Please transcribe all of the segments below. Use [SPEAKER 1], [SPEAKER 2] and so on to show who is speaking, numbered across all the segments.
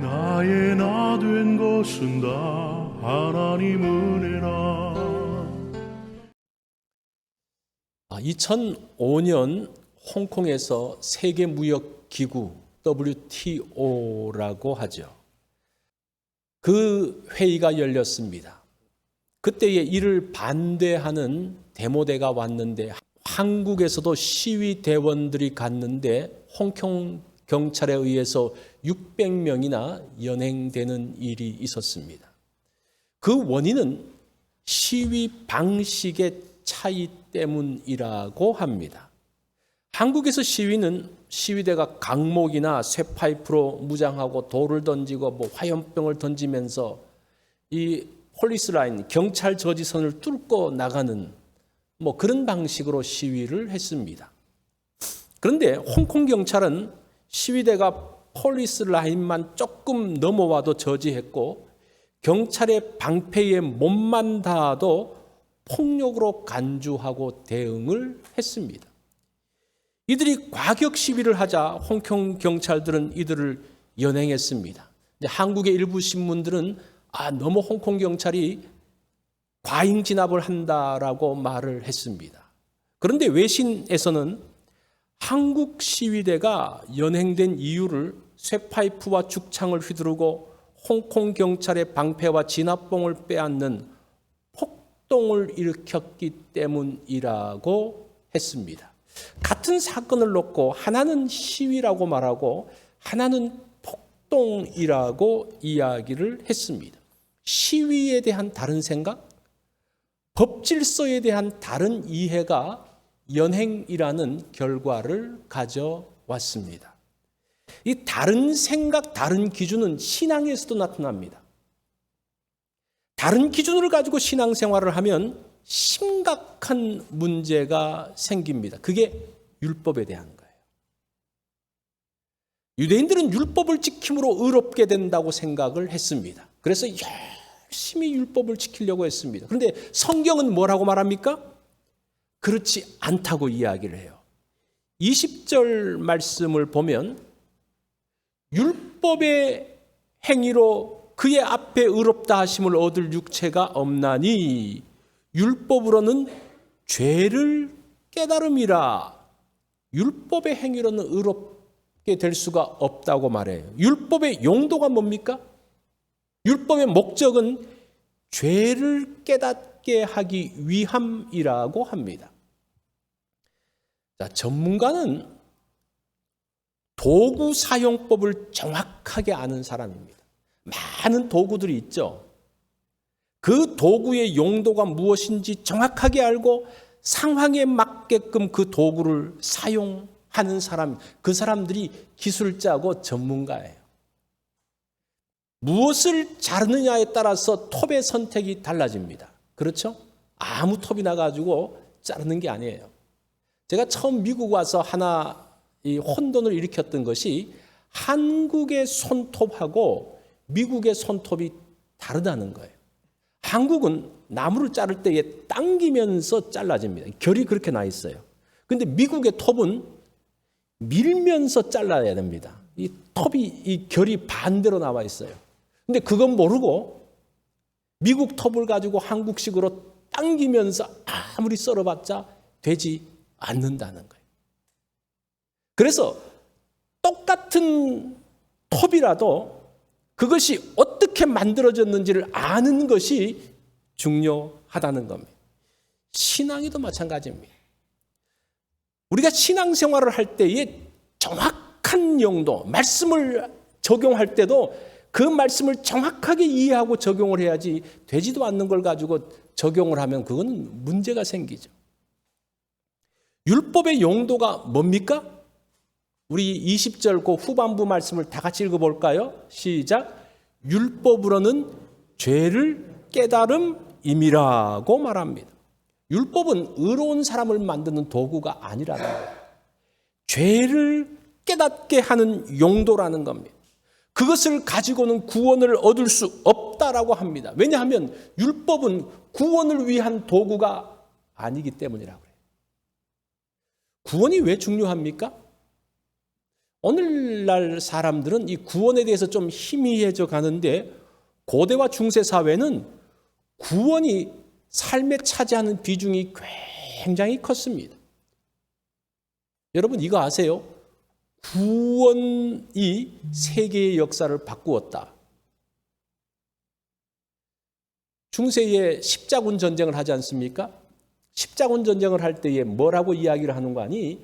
[SPEAKER 1] 나의 나 된 것은 다 하나님 은혜라.
[SPEAKER 2] 2005년 홍콩에서 세계무역기구 WTO라고 하죠. 그 회의가 열렸습니다. 그때에 이를 반대하는 데모대가 왔는데 한국에서도 시위대원들이 갔는데 홍콩 경찰에 의해서 600명이나 연행되는 일이 있었습니다. 그 원인은 시위 방식의 차이 때문이라고 합니다. 한국에서 시위는 시위대가 강목이나 쇠파이프로 무장하고 돌을 던지고 화염병을 던지면서 이 폴리스 라인, 경찰 저지선을 뚫고 나가는 그런 방식으로 시위를 했습니다. 그런데 홍콩 경찰은 시위대가 폴리스 라인만 조금 넘어와도 저지했고 경찰의 방패에 몸만 닿아도 폭력으로 간주하고 대응을 했습니다. 이들이 과격 시위를 하자 홍콩 경찰들은 이들을 연행했습니다. 근데 한국의 일부 신문들은 너무 홍콩 경찰이 과잉 진압을 한다라고 말을 했습니다. 그런데 외신에서는 한국 시위대가 연행된 이유를 쇠파이프와 죽창을 휘두르고 홍콩 경찰의 방패와 진압봉을 빼앗는 폭동을 일으켰기 때문이라고 했습니다. 같은 사건을 놓고 하나는 시위라고 말하고 하나는 폭동이라고 이야기를 했습니다. 시위에 대한 다른 생각, 법질서에 대한 다른 이해가 연행이라는 결과를 가져왔습니다. 이 다른 생각, 다른 기준은 신앙에서도 나타납니다. 다른 기준을 가지고 신앙생활을 하면 심각한 문제가 생깁니다. 그게 율법에 대한 거예요. 유대인들은 율법을 지킴으로 의롭게 된다고 생각을 했습니다. 그래서 열심히 율법을 지키려고 했습니다. 그런데 성경은 뭐라고 말합니까? 그렇지 않다고 이야기를 해요. 20절 말씀을 보면 율법의 행위로 그의 앞에 의롭다 하심을 얻을 육체가 없나니 율법으로는 죄를 깨달음이라. 율법의 행위로는 의롭게 될 수가 없다고 말해요. 율법의 용도가 뭡니까? 율법의 목적은 죄를 깨닫게 하기 위함이라고 합니다. 자, 전문가는 도구 사용법을 정확하게 아는 사람입니다. 많은 도구들이 있죠. 그 도구의 용도가 무엇인지 정확하게 알고 상황에 맞게끔 그 도구를 사용하는 사람, 그 사람들이 기술자고 전문가예요. 무엇을 자르느냐에 따라서 톱의 선택이 달라집니다. 그렇죠? 아무 톱이 나가지고 자르는 게 아니에요. 제가 처음 미국 와서 하나 이 혼돈을 일으켰던 것이 한국의 손톱하고 미국의 손톱이 다르다는 거예요. 한국은 나무를 자를 때에 당기면서 잘라집니다. 결이 그렇게 나 있어요. 그런데 미국의 톱은 밀면서 잘라야 됩니다. 이 톱이, 이 결이 반대로 나와 있어요. 근데 그건 모르고 미국 톱을 가지고 한국식으로 당기면서 아무리 썰어봤자 되지 않는다는 거예요. 그래서 똑같은 톱이라도 그것이 어떻게 만들어졌는지를 아는 것이 중요하다는 겁니다. 신앙에도 마찬가지입니다. 우리가 신앙생활을 할 때에 정확한 용도, 말씀을 적용할 때도 그 말씀을 정확하게 이해하고 적용을 해야지 되지도 않는 걸 가지고 적용을 하면 그건 문제가 생기죠. 율법의 용도가 뭡니까? 우리 20절 그 후반부 말씀을 다 같이 읽어볼까요? 시작. 율법으로는 죄를 깨달음임이라고 말합니다. 율법은 의로운 사람을 만드는 도구가 아니라는 거예요. 죄를 깨닫게 하는 용도라는 겁니다. 그것을 가지고는 구원을 얻을 수 없다라고 합니다. 왜냐하면 율법은 구원을 위한 도구가 아니기 때문이라고 해요. 구원이 왜 중요합니까? 오늘날 사람들은 이 구원에 대해서 좀 희미해져 가는데 고대와 중세 사회는 구원이 삶에 차지하는 비중이 굉장히 컸습니다. 여러분 이거 아세요? 구원이 세계의 역사를 바꾸었다. 중세에 십자군 전쟁을 하지 않습니까? 십자군 전쟁을 할 때에 뭐라고 이야기를 하는 거 아니?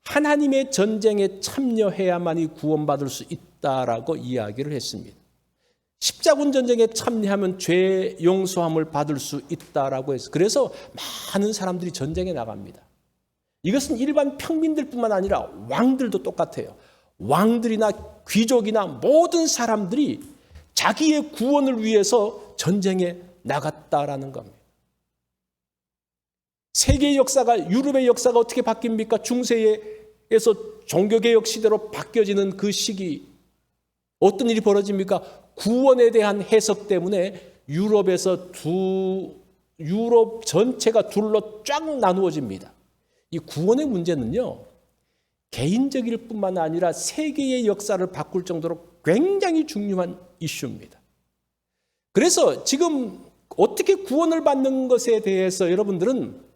[SPEAKER 2] 하나님의 전쟁에 참여해야만이 구원받을 수 있다라고 이야기를 했습니다. 십자군 전쟁에 참여하면 죄 용서함을 받을 수 있다라고 해서 그래서 많은 사람들이 전쟁에 나갑니다. 이것은 일반 평민들뿐만 아니라 왕들도 똑같아요. 왕들이나 귀족이나 모든 사람들이 자기의 구원을 위해서 전쟁에 나갔다라는 겁니다. 세계의 역사가 유럽의 역사가 어떻게 바뀝니까? 중세에서 종교개혁 시대로 바뀌어지는 그 시기 어떤 일이 벌어집니까? 구원에 대한 해석 때문에 유럽에서 유럽 전체가 둘로 쫙 나누어집니다. 이 구원의 문제는요, 개인적일 뿐만 아니라 세계의 역사를 바꿀 정도로 굉장히 중요한 이슈입니다. 그래서 지금 어떻게 구원을 받는 것에 대해서 여러분들은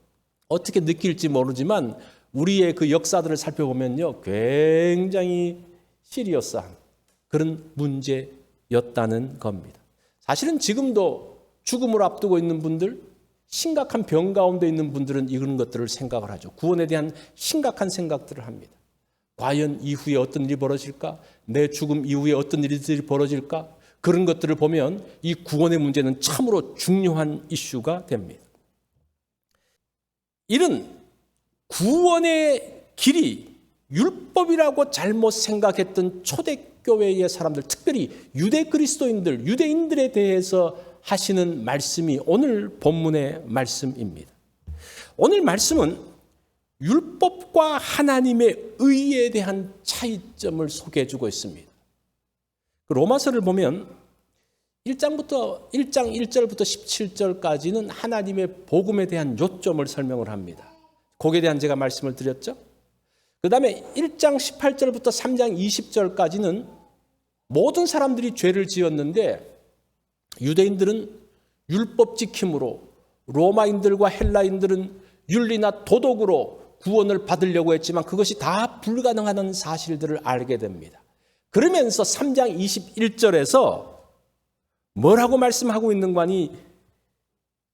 [SPEAKER 2] 어떻게 느낄지 모르지만 우리의 그 역사들을 살펴보면요, 굉장히 시리어스한 그런 문제였다는 겁니다. 사실은 지금도 죽음을 앞두고 있는 분들, 심각한 병 가운데 있는 분들은 이런 것들을 생각을 하죠. 구원에 대한 심각한 생각들을 합니다. 과연 이후에 어떤 일이 벌어질까? 내 죽음 이후에 어떤 일들이 벌어질까? 그런 것들을 보면 이 구원의 문제는 참으로 중요한 이슈가 됩니다. 이런 구원의 길이 율법이라고 잘못 생각했던 초대교회의 사람들, 특별히 유대 그리스도인들, 유대인들에 대해서 하시는 말씀이 오늘 본문의 말씀입니다. 오늘 말씀은 율법과 하나님의 의에 대한 차이점을 소개해 주고 있습니다. 로마서를 보면 1장 1절부터 17절까지는 하나님의 복음에 대한 요점을 설명을 합니다. 거기에 대한 제가 말씀을 드렸죠. 그 다음에 1장 18절부터 3장 20절까지는 모든 사람들이 죄를 지었는데 유대인들은 율법 지킴으로, 로마인들과 헬라인들은 윤리나 도덕으로 구원을 받으려고 했지만 그것이 다 불가능하다는 사실들을 알게 됩니다. 그러면서 3장 21절에서 뭐라고 말씀하고 있는 거니?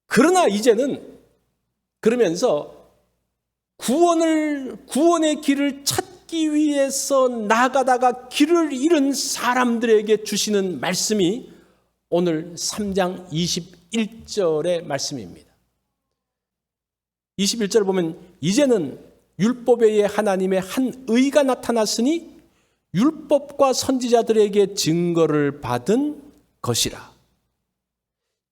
[SPEAKER 2] 그러나 이제는 그러면서 구원의 길을 찾기 위해서 나가다가 길을 잃은 사람들에게 주시는 말씀이 오늘 3장 21절의 말씀입니다. 21절 보면 이제는 율법에 의해 하나님의 한 의가 나타났으니 율법과 선지자들에게 증거를 받은 것이라.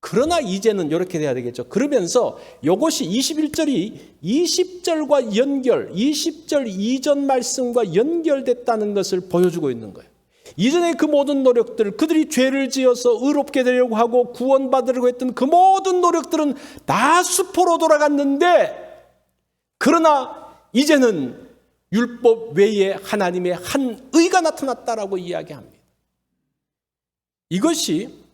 [SPEAKER 2] 그러나 이제는 이렇게 돼야 되겠죠. 그러면서 이것이 21절이 20절과 20절 이전 말씀과 연결됐다는 것을 보여주고 있는 거예요. 이전에 그 모든 노력들, 그들이 죄를 지어서 의롭게 되려고 하고 구원받으려고 했던 그 모든 노력들은 다 수포로 돌아갔는데, 그러나 이제는 율법 외에 하나님의 한 의가 나타났다라고 이야기합니다. 이것이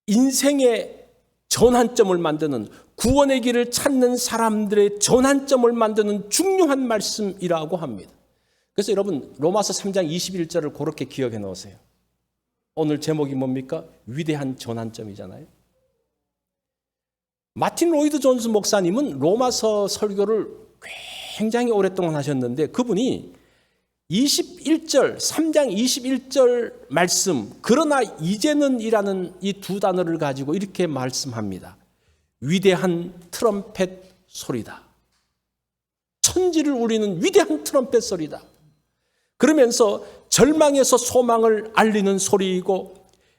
[SPEAKER 2] 인생의 전환점을 만드는, 구원의 길을 찾는 사람들의 전환점을 만드는 중요한 말씀이라고 합니다. 그래서 여러분 로마서 3장 21절을 그렇게 기억해 놓으세요. 오늘 제목이 뭡니까? 위대한 전환점이잖아요. 마틴 로이드 존스 목사님은 로마서 설교를 굉장히 오랫동안 하셨는데 그분이 3장 21절 말씀, 그러나 이제는 이라는 이 두 단어를 가지고 이렇게 말씀합니다. 위대한 트럼펫 소리다. 천지를 울리는 위대한 트럼펫 소리다. 그러면서 절망에서 소망을 알리는 소리이고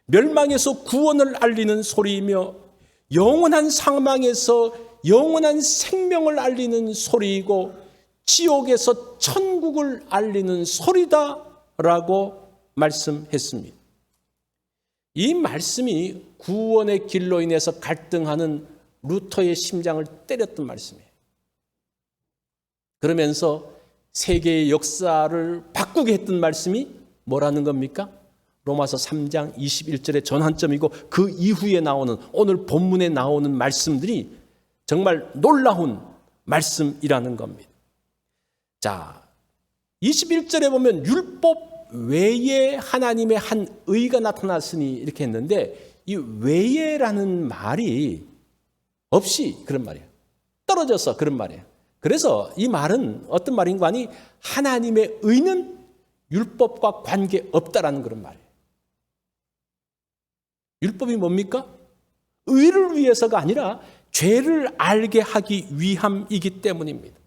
[SPEAKER 2] 멸망에서 구원을 알리는 소리이며 영원한 사망에서 영원한 생명을 알리는 소리이고 지옥에서 천국을 알리는 소리다라고 말씀했습니다. 이 말씀이 구원의 길로 인해서 갈등하는 루터의 심장을 때렸던 말씀이에요. 그러면서 세계의 역사를 바꾸게 했던 말씀이 뭐라는 겁니까? 로마서 3장 21절의 전환점이고 그 이후에 나오는 오늘 본문에 나오는 말씀들이 정말 놀라운 말씀이라는 겁니다. 자, 21절에 보면 율법 외에 하나님의 한 의가 나타났으니 이렇게 했는데 이 외에라는 말이 없이 그런 말이에요. 떨어져서 그런 말이에요. 그래서 이 말은 어떤 말인가 하니 하나님의 의는 율법과 관계없다라는 그런 말이에요. 율법이 뭡니까? 의를 위해서가 아니라 죄를 알게 하기 위함이기 때문입니다.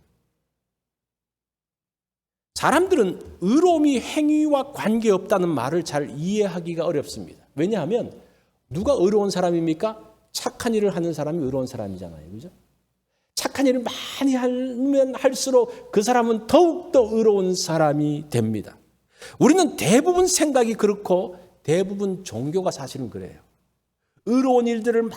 [SPEAKER 2] 사람들은 의로움이 행위와 관계없다는 말을 잘 이해하기가 어렵습니다. 왜냐하면 누가 의로운 사람입니까? 착한 일을 하는 사람이 의로운 사람이잖아요. 그죠? 착한 일을 많이 하면 할수록 그 사람은 더욱더 의로운 사람이 됩니다. 우리는 대부분 생각이 그렇고 대부분 종교가 사실은 그래요. 의로운 일들을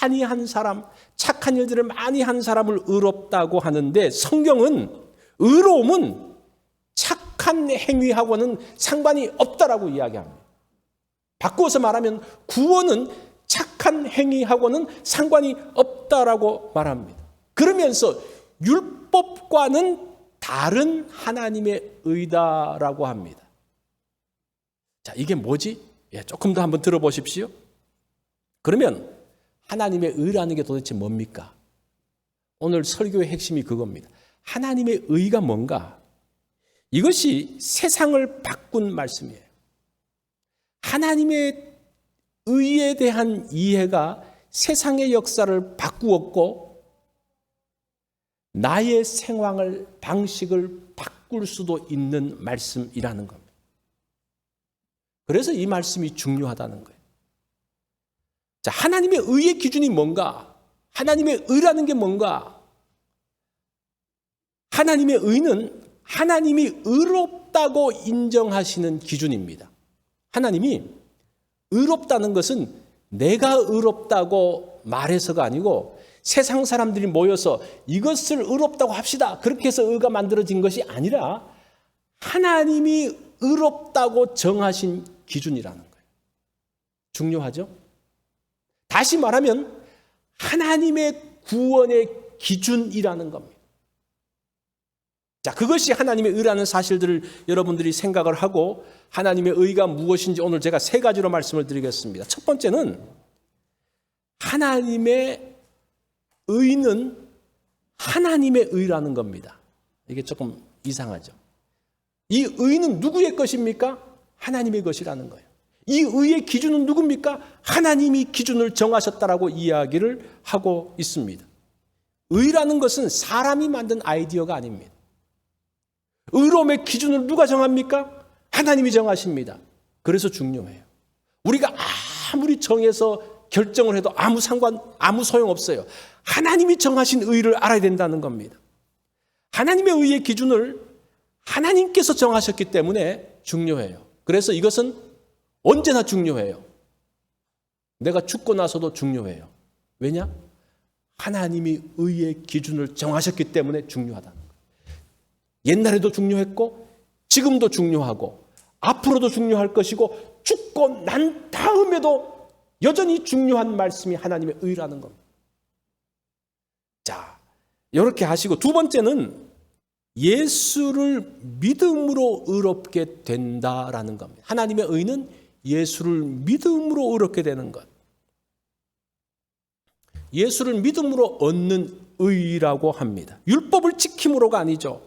[SPEAKER 2] 많이 한 사람, 착한 일들을 많이 한 사람을 의롭다고 하는데 성경은 의로움은 착한 행위하고는 상관이 없다라고 이야기합니다. 바꾸어서 말하면 구원은 착한 행위하고는 상관이 없다라고 말합니다. 그러면서 율법과는 다른 하나님의 의다라고 합니다. 자, 이게 뭐지? 조금 더 한번 들어보십시오. 그러면 하나님의 의라는 게 도대체 뭡니까? 오늘 설교의 핵심이 그겁니다. 하나님의 의가 뭔가? 이것이 세상을 바꾼 말씀이에요. 하나님의 의에 대한 이해가 세상의 역사를 바꾸었고 나의 생활 방식을 바꿀 수도 있는 말씀이라는 겁니다. 그래서 이 말씀이 중요하다는 거예요. 자, 하나님의 의의 기준이 뭔가? 하나님의 의라는 게 뭔가? 하나님의 의는 하나님이 의롭다고 인정하시는 기준입니다. 하나님이 의롭다는 것은 내가 의롭다고 말해서가 아니고 세상 사람들이 모여서 이것을 의롭다고 합시다. 그렇게 해서 의가 만들어진 것이 아니라 하나님이 의롭다고 정하신 기준이라는 거예요. 중요하죠? 다시 말하면 하나님의 구원의 기준이라는 겁니다. 자, 그것이 하나님의 의라는 사실들을 여러분들이 생각을 하고 하나님의 의가 무엇인지 오늘 제가 세 가지로 말씀을 드리겠습니다. 첫 번째는 하나님의 의는 하나님의 의라는 겁니다. 이게 조금 이상하죠. 이 의는 누구의 것입니까? 하나님의 것이라는 거예요. 이 의의 기준은 누굽니까? 하나님이 기준을 정하셨다라고 이야기를 하고 있습니다. 의라는 것은 사람이 만든 아이디어가 아닙니다. 의로움의 기준을 누가 정합니까? 하나님이 정하십니다. 그래서 중요해요. 우리가 아무리 정해서 결정을 해도 아무 소용없어요. 하나님이 정하신 의를 알아야 된다는 겁니다. 하나님의 의의 기준을 하나님께서 정하셨기 때문에 중요해요. 그래서 이것은 언제나 중요해요. 내가 죽고 나서도 중요해요. 왜냐? 하나님이 의의 기준을 정하셨기 때문에 중요하다는 거예요. 옛날에도 중요했고 지금도 중요하고 앞으로도 중요할 것이고 죽고 난 다음에도 여전히 중요한 말씀이 하나님의 의라는 겁니다. 자, 이렇게 하시고 두 번째는 예수를 믿음으로 의롭게 된다라는 겁니다. 하나님의 의는 예수를 믿음으로 의롭게 되는 것. 예수를 믿음으로 얻는 의라고 합니다. 율법을 지킴으로가 아니죠.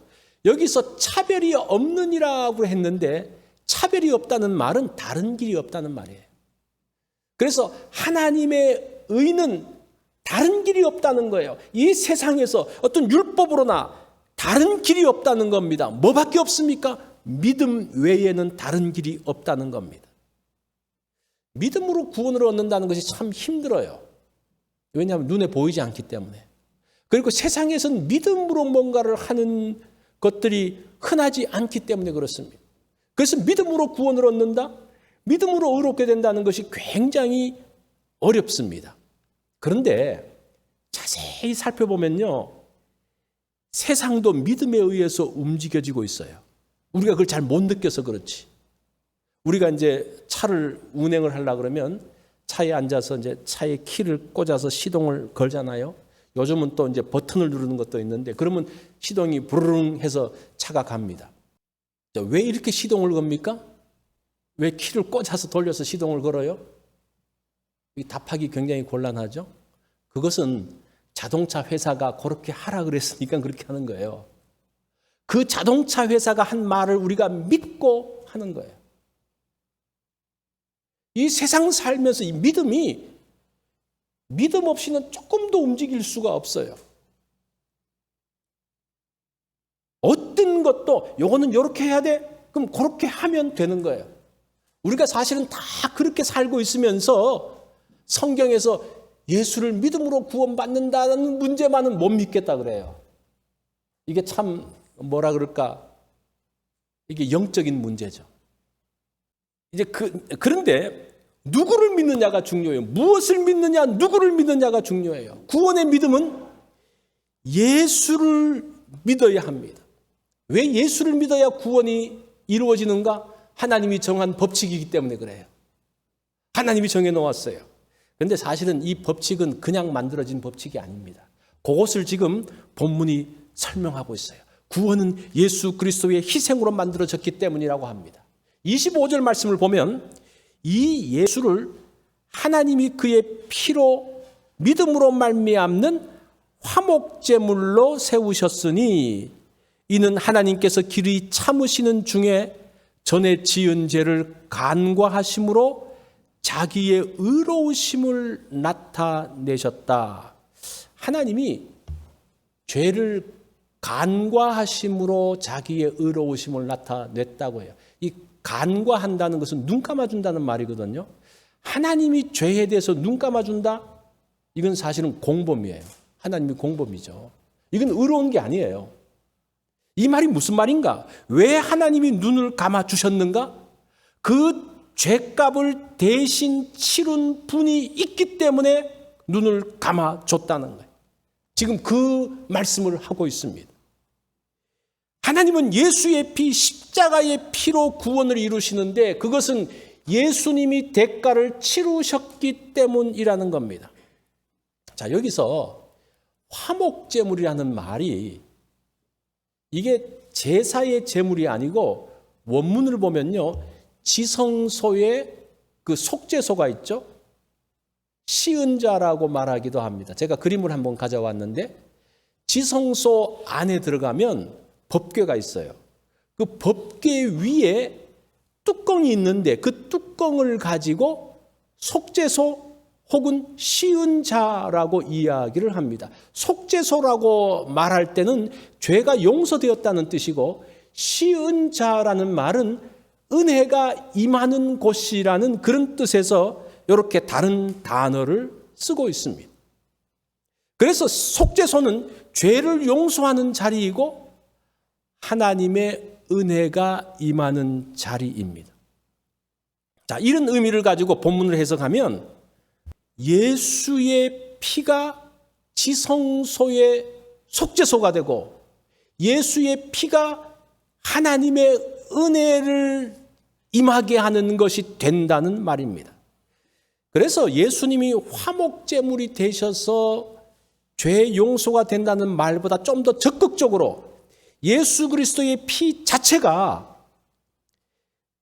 [SPEAKER 2] 여기서 차별이 없느니라고 했는데 차별이 없다는 말은 다른 길이 없다는 말이에요. 그래서 하나님의 의는 다른 길이 없다는 거예요. 이 세상에서 어떤 율법으로나 다른 길이 없다는 겁니다. 뭐밖에 없습니까? 믿음 외에는 다른 길이 없다는 겁니다. 믿음으로 구원을 얻는다는 것이 참 힘들어요. 왜냐하면 눈에 보이지 않기 때문에. 그리고 세상에서는 믿음으로 뭔가를 하는 것들이 흔하지 않기 때문에 그렇습니다. 그래서 믿음으로 구원을 얻는다? 믿음으로 의롭게 된다는 것이 굉장히 어렵습니다. 그런데 자세히 살펴보면요. 세상도 믿음에 의해서 움직여지고 있어요. 우리가 그걸 잘 못 느껴서 그렇지. 우리가 이제 차를 운행을 하려고 그러면 차에 앉아서 이제 차에 키를 꽂아서 시동을 걸잖아요. 요즘은 또 이제 버튼을 누르는 것도 있는데 그러면 시동이 부르릉 해서 차가 갑니다. 왜 이렇게 시동을 겁니까? 왜 키를 꽂아서 돌려서 시동을 걸어요? 답하기 굉장히 곤란하죠. 그것은 자동차 회사가 그렇게 하라 그랬으니까 그렇게 하는 거예요. 그 자동차 회사가 한 말을 우리가 믿고 하는 거예요. 이 세상 살면서 이 믿음이 믿음 없이는 조금도 움직일 수가 없어요. 어떤 것도 요거는 이렇게 해야 돼? 그럼 그렇게 하면 되는 거예요. 우리가 사실은 다 그렇게 살고 있으면서 성경에서 예수를 믿음으로 구원받는다는 문제만은 못 믿겠다 그래요. 이게 참 뭐라 그럴까? 이게 영적인 문제죠. 이제 그런데 누구를 믿느냐가 중요해요. 무엇을 믿느냐, 누구를 믿느냐가 중요해요. 구원의 믿음은 예수를 믿어야 합니다. 왜 예수를 믿어야 구원이 이루어지는가? 하나님이 정한 법칙이기 때문에 그래요. 하나님이 정해놓았어요. 그런데 사실은 이 법칙은 그냥 만들어진 법칙이 아닙니다. 그것을 지금 본문이 설명하고 있어요. 구원은 예수 그리스도의 희생으로 만들어졌기 때문이라고 합니다. 25절 말씀을 보면 이 예수를 하나님이 그의 피로 믿음으로 말미암는 화목제물로 세우셨으니 이는 하나님께서 길이 참으시는 중에 전에 지은 죄를 간과하심으로 자기의 의로우심을 나타내셨다. 하나님이 죄를 간과하심으로 자기의 의로우심을 나타냈다고 해요. 이 간과한다는 것은 눈 감아준다는 말이거든요. 하나님이 죄에 대해서 눈 감아준다? 이건 사실은 공범이에요. 하나님이 공범이죠. 이건 의로운 게 아니에요. 이 말이 무슨 말인가? 왜 하나님이 눈을 감아주셨는가? 그 죄값을 대신 치른 분이 있기 때문에 눈을 감아줬다는 거예요. 지금 그 말씀을 하고 있습니다. 하나님은 예수의 피, 십자가의 피로 구원을 이루시는데 그것은 예수님이 대가를 치르셨기 때문이라는 겁니다. 자, 여기서 화목제물이라는 말이 이게 제사의 제물이 아니고 원문을 보면요. 지성소에 그 속죄소가 있죠. 시은자라고 말하기도 합니다. 제가 그림을 한번 가져왔는데 지성소 안에 들어가면 법궤가 있어요. 그 법궤 위에 뚜껑이 있는데 그 뚜껑을 가지고 속죄소 혹은 시은자라고 이야기를 합니다. 속죄소라고 말할 때는 죄가 용서되었다는 뜻이고 시은자라는 말은 은혜가 임하는 곳이라는 그런 뜻에서 이렇게 다른 단어를 쓰고 있습니다. 그래서 속죄소는 죄를 용서하는 자리이고 하나님의 은혜가 임하는 자리입니다. 자, 이런 의미를 가지고 본문을 해석하면 예수의 피가 지성소의 속죄소가 되고 예수의 피가 하나님의 은혜를 임하게 하는 것이 된다는 말입니다. 그래서 예수님이 화목제물이 되셔서 죄 용서가 된다는 말보다 좀 더 적극적으로 예수 그리스도의 피 자체가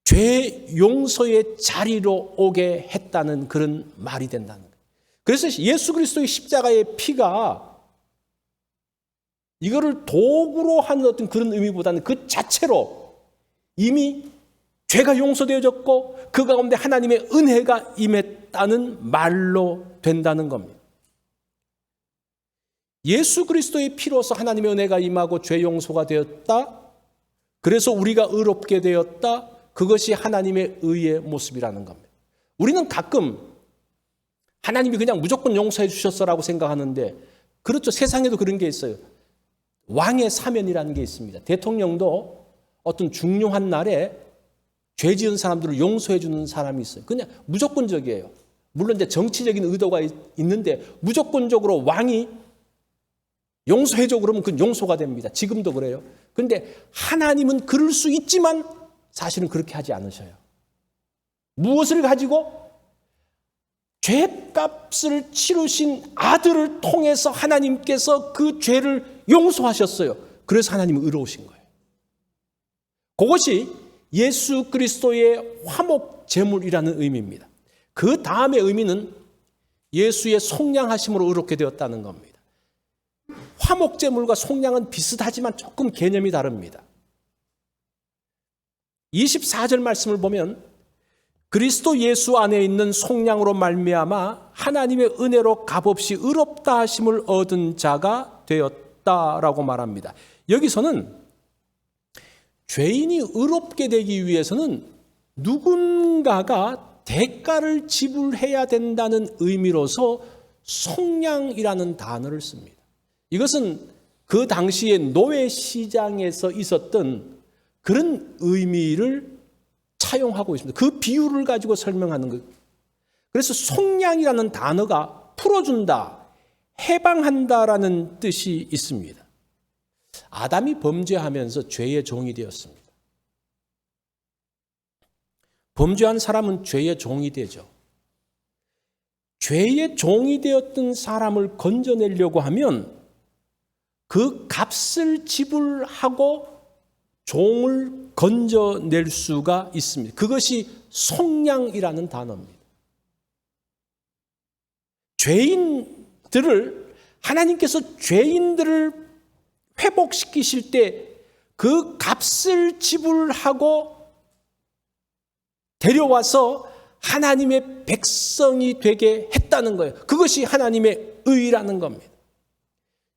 [SPEAKER 2] 죄 용서의 자리로 오게 했다는 그런 말이 된다는 거예요. 그래서 예수 그리스도의 십자가의 피가 이거를 도구로 하는 어떤 그런 의미보다는 그 자체로 이미 죄가 용서되어졌고 그 가운데 하나님의 은혜가 임했다는 말로 된다는 겁니다. 예수 그리스도의 피로서 하나님의 은혜가 임하고 죄 용서가 되었다. 그래서 우리가 의롭게 되었다. 그것이 하나님의 의의 모습이라는 겁니다. 우리는 가끔 하나님이 그냥 무조건 용서해 주셨어라고 생각하는데 그렇죠. 세상에도 그런 게 있어요. 왕의 사면이라는 게 있습니다. 대통령도 어떤 중요한 날에 죄 지은 사람들을 용서해 주는 사람이 있어요. 그냥 무조건적이에요. 물론 이제 정치적인 의도가 있는데 무조건적으로 왕이 용서해줘 그러면 그건 용서가 됩니다. 지금도 그래요. 그런데 하나님은 그럴 수 있지만 사실은 그렇게 하지 않으셔요. 무엇을 가지고? 죄값을 치르신 아들을 통해서 하나님께서 그 죄를 용서하셨어요. 그래서 하나님은 의로우신 거예요. 그것이 예수 그리스도의 화목 제물이라는 의미입니다. 그 다음의 의미는 예수의 속량하심으로 의롭게 되었다는 겁니다. 화목 제물과 속량은 비슷하지만 조금 개념이 다릅니다. 24절 말씀을 보면 그리스도 예수 안에 있는 속량으로 말미암아 하나님의 은혜로 값없이 의롭다 하심을 얻은 자가 되었다라고 말합니다. 여기서는 죄인이 의롭게 되기 위해서는 누군가가 대가를 지불해야 된다는 의미로서 속량이라는 단어를 씁니다. 이것은 그 당시에 노예 시장에서 있었던 그런 의미를 차용하고 있습니다. 그 비유를 가지고 설명하는 거예요. 그래서 속량이라는 단어가 풀어준다, 해방한다라는 뜻이 있습니다. 아담이 범죄하면서 죄의 종이 되었습니다. 범죄한 사람은 죄의 종이 되죠. 죄의 종이 되었던 사람을 건져내려고 하면 그 값을 지불하고 종을 건져낼 수가 있습니다. 그것이 속량이라는 단어입니다. 하나님께서 죄인들을 회복시키실 때 그 값을 지불하고 데려와서 하나님의 백성이 되게 했다는 거예요. 그것이 하나님의 의라는 겁니다.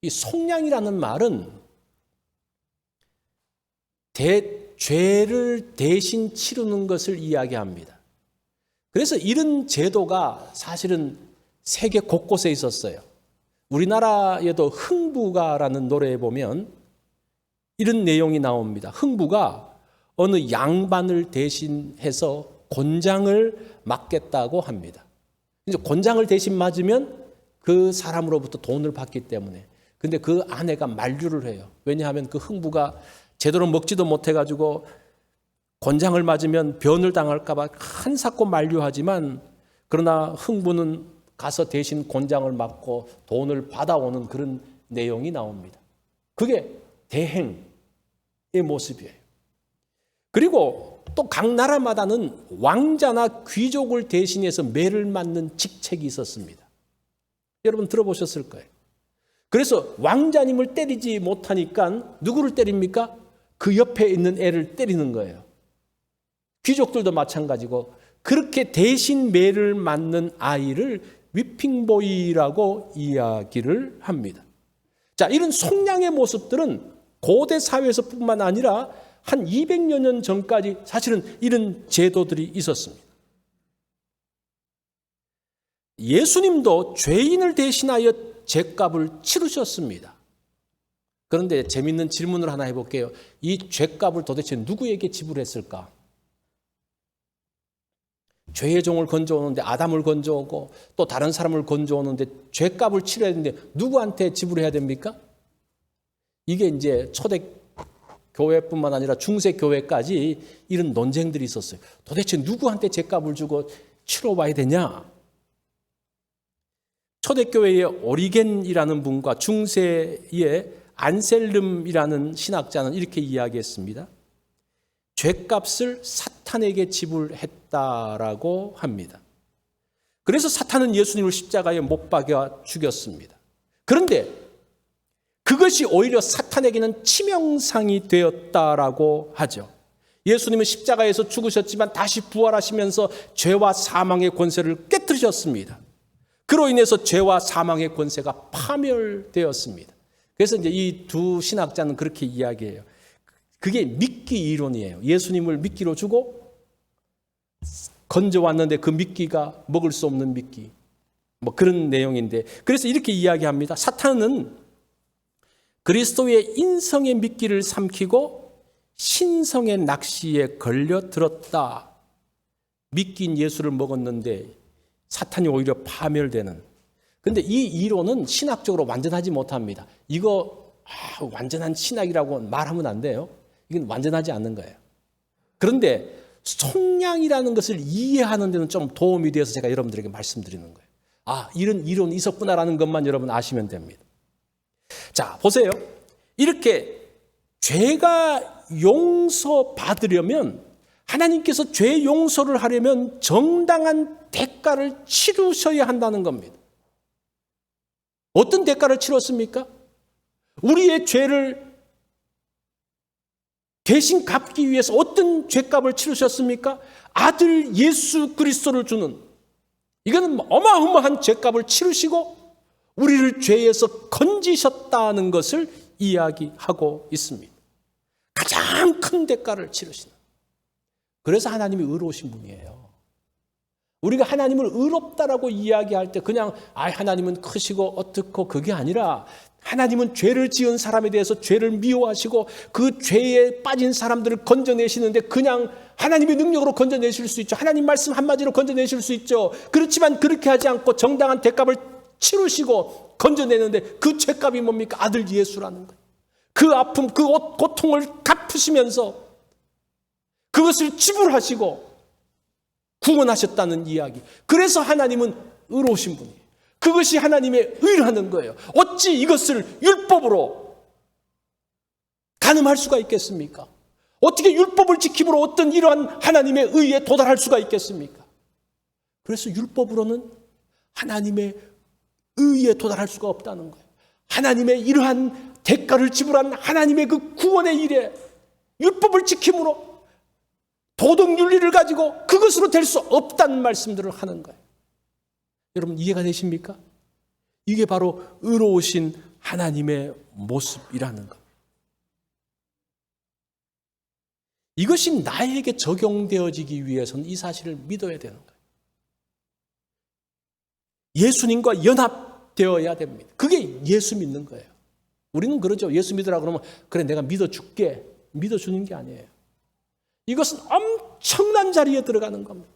[SPEAKER 2] 이 속량이라는 말은 죄를 대신 치르는 것을 이야기합니다. 그래서 이런 제도가 사실은 세계 곳곳에 있었어요. 우리나라에도 흥부가라는 노래에 보면 이런 내용이 나옵니다. 흥부가 어느 양반을 대신해서 곤장을 맞겠다고 합니다. 이제 곤장을 대신 맞으면 그 사람으로부터 돈을 받기 때문에. 근데 그 아내가 만류를 해요. 왜냐하면 그 흥부가 제대로 먹지도 못해가지고 곤장을 맞으면 변을 당할까봐 한사코 만류하지만 그러나 흥부는 가서 대신 곤장을 맞고 돈을 받아오는 그런 내용이 나옵니다. 그게 대행의 모습이에요. 그리고 또 각 나라마다는 왕자나 귀족을 대신해서 매를 맞는 직책이 있었습니다. 여러분 들어보셨을 거예요. 그래서 왕자님을 때리지 못하니까 누구를 때립니까? 그 옆에 있는 애를 때리는 거예요. 귀족들도 마찬가지고 그렇게 대신 매를 맞는 아이를 위핑보이라고 이야기를 합니다. 자, 이런 속량의 모습들은 고대 사회에서뿐만 아니라 한 200여 년 전까지 사실은 이런 제도들이 있었습니다. 예수님도 죄인을 대신하여 죄값을 치르셨습니다. 그런데 재밌는 질문을 하나 해볼게요. 이 죄값을 도대체 누구에게 지불했을까? 죄의 종을 건져오는데 아담을 건져오고 또 다른 사람을 건져오는데 죄값을 치러야 되는데 누구한테 지불해야 됩니까? 이게 이제 초대 교회뿐만 아니라 중세 교회까지 이런 논쟁들이 있었어요. 도대체 누구한테 죄값을 주고 치러와야 되냐? 초대교회의 오리겐이라는 분과 중세의 안셀름이라는 신학자는 이렇게 이야기했습니다. 죄값을 사탄에게 지불했다라고 합니다. 그래서 사탄은 예수님을 십자가에 못 박아 죽였습니다. 그런데 그것이 오히려 사탄에게는 치명상이 되었다라고 하죠. 예수님은 십자가에서 죽으셨지만 다시 부활하시면서 죄와 사망의 권세를 깨뜨리셨습니다. 그로 인해서 죄와 사망의 권세가 파멸되었습니다. 그래서 이제 이 두 신학자는 그렇게 이야기해요. 그게 미끼 이론이에요. 예수님을 미끼로 주고 건져왔는데 그 미끼가 먹을 수 없는 미끼. 뭐 그런 내용인데 그래서 이렇게 이야기합니다. 사탄은 그리스도의 인성의 미끼를 삼키고 신성의 낚시에 걸려들었다. 미끼인 예수를 먹었는데 사탄이 오히려 파멸되는 근데 이 이론은 신학적으로 완전하지 못합니다. 이거 완전한 신학이라고 말하면 안 돼요. 이건 완전하지 않는 거예요. 그런데 속량이라는 것을 이해하는 데는 좀 도움이 되어서 제가 여러분들에게 말씀드리는 거예요. 이런 이론이 있었구나라는 것만 여러분 아시면 됩니다. 자, 보세요. 이렇게 죄가 용서받으려면, 하나님께서 죄 용서를 하려면 정당한 대가를 치르셔야 한다는 겁니다. 어떤 대가를 치렀습니까? 우리의 죄를 대신 갚기 위해서 어떤 죄값을 치르셨습니까? 아들 예수 그리스도를 주는, 이거는 어마어마한 죄값을 치르시고 우리를 죄에서 건지셨다는 것을 이야기하고 있습니다. 가장 큰 대가를 치르시는. 그래서 하나님이 의로우신 분이에요. 우리가 하나님을 의롭다라고 이야기할 때 그냥 하나님은 크시고 어떻고 그게 아니라, 하나님은 죄를 지은 사람에 대해서 죄를 미워하시고 그 죄에 빠진 사람들을 건져내시는데 그냥 하나님의 능력으로 건져내실 수 있죠. 하나님 말씀 한마디로 건져내실 수 있죠. 그렇지만 그렇게 하지 않고 정당한 대값을 치르시고 건져내는데 그 죄값이 뭡니까? 아들 예수라는 거예요. 그 아픔, 그 고통을 갚으시면서 그것을 지불하시고 구원하셨다는 이야기. 그래서 하나님은 의로우신 분이에요. 그것이 하나님의 의라는 거예요. 어찌 이것을 율법으로 가늠할 수가 있겠습니까? 어떻게 율법을 지킴으로 어떤 이러한 하나님의 의에 도달할 수가 있겠습니까? 그래서 율법으로는 하나님의 의에 도달할 수가 없다는 거예요. 하나님의 이러한 대가를 지불한 하나님의 그 구원의 일에 율법을 지킴으로 도덕 윤리를 가지고 그것으로 될 수 없다는 말씀들을 하는 거예요. 여러분 이해가 되십니까? 이게 바로 의로우신 하나님의 모습이라는 것. 이것이 나에게 적용되어지기 위해서는 이 사실을 믿어야 되는 거예요. 예수님과 연합되어야 됩니다. 그게 예수 믿는 거예요. 우리는 그러죠. 예수 믿으라 그러면 그래 내가 믿어줄게. 믿어주는 게 아니에요. 이것은 엄청난 자리에 들어가는 겁니다.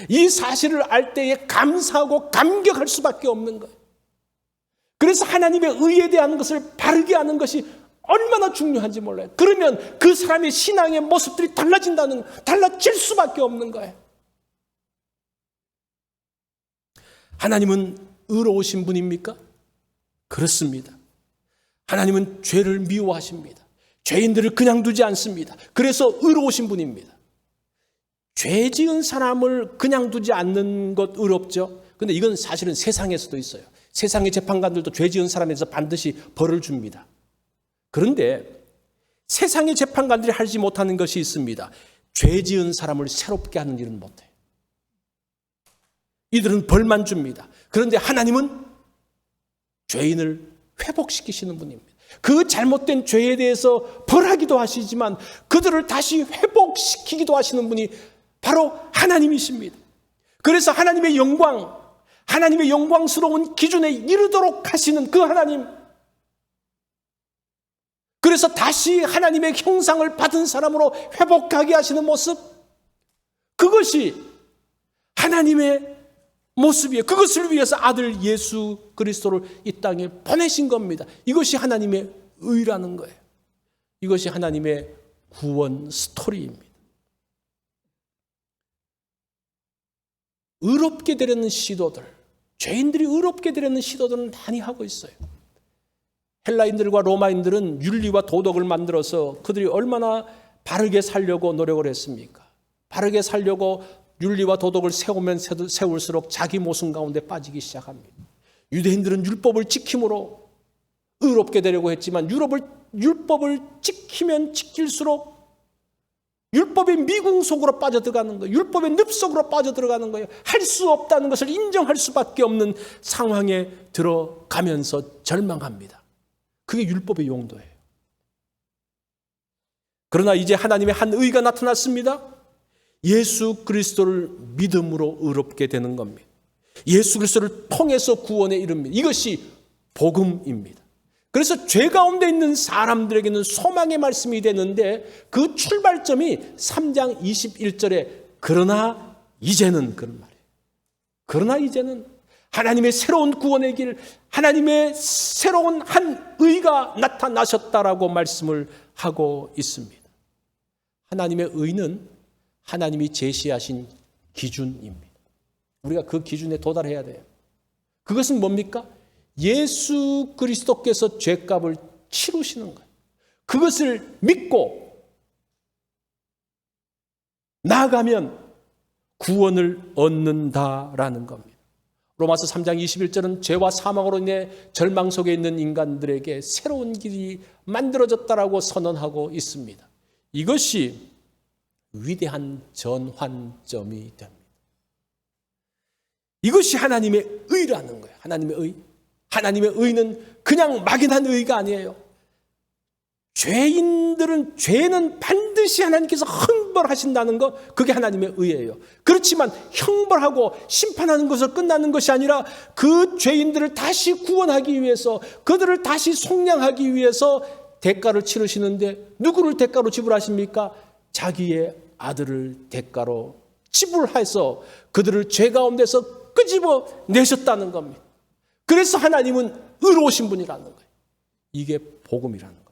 [SPEAKER 2] 이 사실을 알 때에 감사하고 감격할 수밖에 없는 거예요. 그래서 하나님의 의에 대한 것을 바르게 하는 것이 얼마나 중요한지 몰라요. 그러면 그 사람의 신앙의 모습들이 달라질 수밖에 없는 거예요. 하나님은 의로우신 분입니까? 그렇습니다. 하나님은 죄를 미워하십니다. 죄인들을 그냥 두지 않습니다. 그래서 의로우신 분입니다. 죄 지은 사람을 그냥 두지 않는 것 의롭죠. 그런데 이건 사실은 세상에서도 있어요. 세상의 재판관들도 죄 지은 사람에 대해서 반드시 벌을 줍니다. 그런데 세상의 재판관들이 하지 못하는 것이 있습니다. 죄 지은 사람을 새롭게 하는 일은 못해요. 이들은 벌만 줍니다. 그런데 하나님은 죄인을 회복시키시는 분입니다. 그 잘못된 죄에 대해서 벌하기도 하시지만 그들을 다시 회복시키기도 하시는 분이 바로 하나님이십니다. 그래서 하나님의 영광, 하나님의 영광스러운 기준에 이르도록 하시는 그 하나님, 그래서 다시 하나님의 형상을 받은 사람으로 회복하게 하시는 모습, 그것이 하나님의 모습이에요. 그것을 위해서 아들 예수 그리스도를 이 땅에 보내신 겁니다. 이것이 하나님의 의라는 거예요. 이것이 하나님의 구원 스토리입니다. 의롭게 되려는 시도들, 죄인들이 의롭게 되려는 시도들은 많이 하고 있어요. 헬라인들과 로마인들은 윤리와 도덕을 만들어서 그들이 얼마나 바르게 살려고 노력을 했습니까? 바르게 살려고 윤리와 도덕을 세우면 세울수록 자기 모순 가운데 빠지기 시작합니다. 유대인들은 율법을 지킴으로 의롭게 되려고 했지만 율법을 지키면 지킬수록 율법의 미궁 속으로 빠져들어가는 거예요. 율법의 늪 속으로 빠져들어가는 거예요. 할 수 없다는 것을 인정할 수밖에 없는 상황에 들어가면서 절망합니다. 그게 율법의 용도예요. 그러나 이제 하나님의 한 의가 나타났습니다. 예수 그리스도를 믿음으로 의롭게 되는 겁니다. 예수 그리스도를 통해서 구원에 이릅니다. 이것이 복음입니다. 그래서 죄 가운데 있는 사람들에게는 소망의 말씀이 되는데 그 출발점이 3장 21절에 그러나 이제는 그런 말이에요. 그러나 이제는 하나님의 새로운 구원의 길, 하나님의 새로운 한 의가 나타나셨다라고 말씀을 하고 있습니다. 하나님의 의는 하나님이 제시하신 기준입니다. 우리가 그 기준에 도달해야 돼요. 그것은 뭡니까? 예수 그리스도께서 죄값을 치르시는 거예요. 그것을 믿고 나아가면 구원을 얻는다라는 겁니다. 로마서 3장 21절은 죄와 사망으로 인해 절망 속에 있는 인간들에게 새로운 길이 만들어졌다라고 선언하고 있습니다. 이것이 위대한 전환점이 됩니다. 이것이 하나님의 의라는 거예요. 하나님의 의. 하나님의 의는 그냥 막연한 의가 아니에요. 죄는 반드시 하나님께서 형벌하신다는 것, 그게 하나님의 의예요. 그렇지만 형벌하고 심판하는 것을 끝나는 것이 아니라 그 죄인들을 다시 구원하기 위해서, 그들을 다시 속량하기 위해서 대가를 치르시는데, 누구를 대가로 지불하십니까? 자기의 아들을 대가로 지불해서 그들을 죄 가운데서 끄집어 내셨다는 겁니다. 그래서 하나님은 의로우신 분이라는 거예요. 이게 복음이라는 거예요.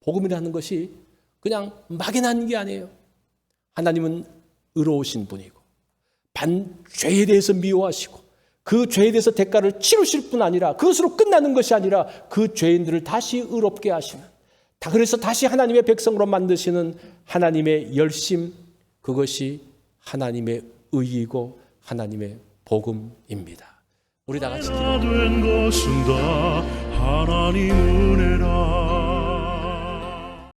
[SPEAKER 2] 복음이라는 것이 그냥 막연한 게 아니에요. 하나님은 의로우신 분이고, 죄에 대해서 미워하시고, 그 죄에 대해서 대가를 치르실 뿐 아니라, 그것으로 끝나는 것이 아니라 그 죄인들을 다시 의롭게 하시는, 그래서 다시 하나님의 백성으로 만드시는 하나님의 열심, 그것이 하나님의 의이고 하나님의 복음입니다. 우리 다 같이
[SPEAKER 1] 된 것은 다 하나님 은혜라.